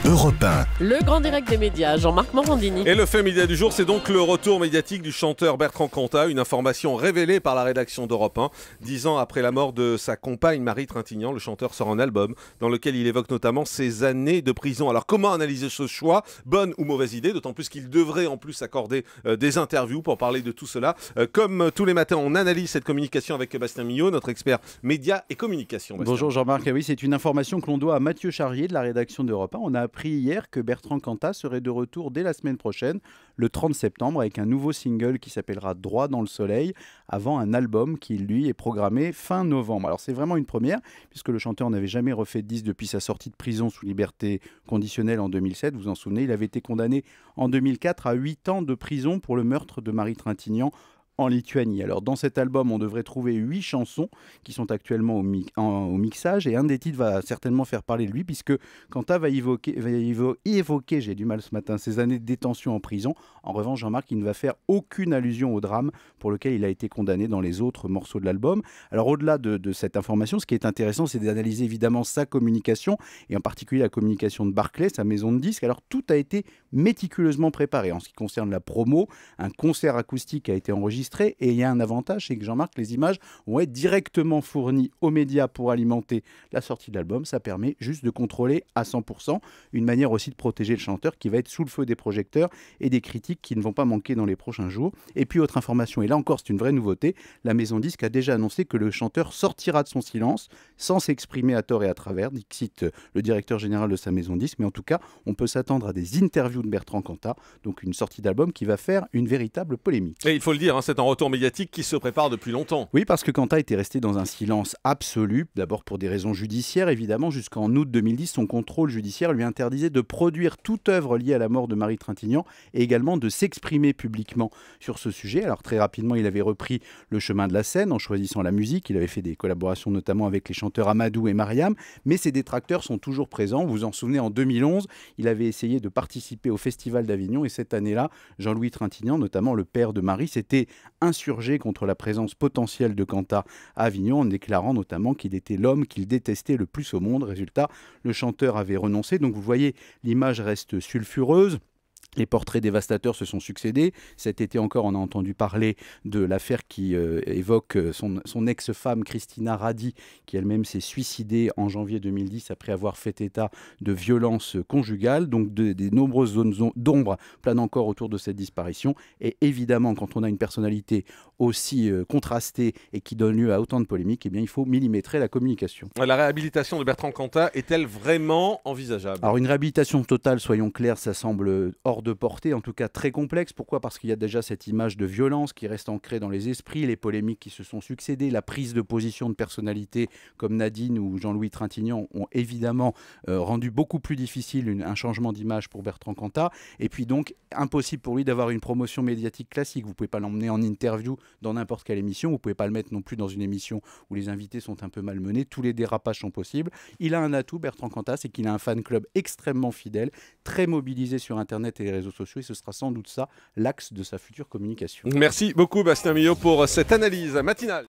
Europe 1. Le grand direct des médias, Jean-Marc Morandini. Et le fait média du jour, c'est donc le retour médiatique du chanteur Bertrand Cantat, une information révélée par la rédaction d'Europe 1. 10 ans après la mort de sa compagne Marie Trintignant, le chanteur sort un album dans lequel il évoque notamment ses années de prison. Alors comment analyser ce choix? Bonne ou mauvaise idée? D'autant plus qu'il devrait en plus accorder des interviews pour parler de tout cela. Comme tous les matins, on analyse cette communication avec Bastien Millot, notre expert médias et communication. Bastien. Bonjour Jean-Marc, oui, c'est une information que l'on doit à Mathieu Charrier de la rédaction d'Europe 1. On a appris hier que Bertrand Cantat serait de retour dès la semaine prochaine, le 30 septembre, avec un nouveau single qui s'appellera Droit dans le soleil, avant un album qui, lui, est programmé fin novembre. Alors c'est vraiment une première, puisque le chanteur n'avait jamais refait de disque depuis sa sortie de prison sous liberté conditionnelle en 2007. Vous vous en souvenez, il avait été condamné en 2004 à 8 ans de prison pour le meurtre de Marie Trintignant en Lituanie. Alors dans cet album, on devrait trouver 8 chansons qui sont actuellement au mixage, et un des titres va certainement faire parler de lui, puisque Cantat va évoquer, j'ai du mal ce matin, ses années de détention en prison. En revanche, Jean-Marc, il ne va faire aucune allusion au drame pour lequel il a été condamné dans les autres morceaux de l'album. Alors au-delà de cette information, ce qui est intéressant, c'est d'analyser évidemment sa communication, et en particulier la communication de Barclay, sa maison de disques. Alors tout a été méticuleusement préparé. En ce qui concerne la promo, un concert acoustique a été enregistré. Et il y a un avantage, c'est que Jean-Marc, les images vont être directement fournies aux médias pour alimenter la sortie de l'album. Ça permet juste de contrôler à 100%, une manière aussi de protéger le chanteur qui va être sous le feu des projecteurs et des critiques qui ne vont pas manquer dans les prochains jours. Et puis autre information, et là encore c'est une vraie nouveauté, la maison disque a déjà annoncé que le chanteur sortira de son silence sans s'exprimer à tort et à travers, cite le directeur général de sa maison disque, mais en tout cas on peut s'attendre à des interviews de Bertrand Cantat, donc une sortie d'album qui va faire une véritable polémique. Et il faut le dire, c'est un retour médiatique qui se prépare depuis longtemps. Oui, parce que Cantat était resté dans un silence absolu, d'abord pour des raisons judiciaires, évidemment. Jusqu'en août 2010, son contrôle judiciaire lui interdisait de produire toute œuvre liée à la mort de Marie Trintignant et également de s'exprimer publiquement sur ce sujet. Alors très rapidement, il avait repris le chemin de la scène en choisissant la musique. Il avait fait des collaborations notamment avec les chanteurs Amadou et Mariam, mais ses détracteurs sont toujours présents. Vous vous en souvenez, en 2011, il avait essayé de participer au Festival d'Avignon, et cette année-là, Jean-Louis Trintignant, notamment le père de Marie, s'était insurgé contre la présence potentielle de Cantat à Avignon, en déclarant notamment qu'il était l'homme qu'il détestait le plus au monde. Résultat, le chanteur avait renoncé. Donc vous voyez, l'image reste sulfureuse. Les portraits dévastateurs se sont succédés. Cet été encore, on a entendu parler de l'affaire qui évoque son ex-femme Christina Radi, qui elle-même s'est suicidée en janvier 2010 après avoir fait état de violences conjugales. Donc des nombreuses zones d'ombre planent encore autour de cette disparition. Et évidemment, quand on a une personnalité aussi contrastée et qui donne lieu à autant de polémiques, eh bien, il faut millimétrer la communication. La réhabilitation de Bertrand Cantat est-elle vraiment envisageable? Alors une réhabilitation totale, soyons clairs, ça semble hors de portée, en tout cas très complexe. Pourquoi? Parce qu'il y a déjà cette image de violence qui reste ancrée dans les esprits, les polémiques qui se sont succédées, la prise de position de personnalités comme Nadine ou Jean-Louis Trintignant ont évidemment rendu beaucoup plus difficile un changement d'image pour Bertrand Cantat. Et puis donc, impossible pour lui d'avoir une promotion médiatique classique. Vous ne pouvez pas l'emmener en interview dans n'importe quelle émission, vous ne pouvez pas le mettre non plus dans une émission où les invités sont un peu malmenés, tous les dérapages sont possibles. Il a un atout, Bertrand Cantat, c'est qu'il a un fan club extrêmement fidèle, très mobilisé sur Internet et les réseaux sociaux, et ce sera sans doute ça l'axe de sa future communication. Merci beaucoup Bastien Millot pour cette analyse matinale.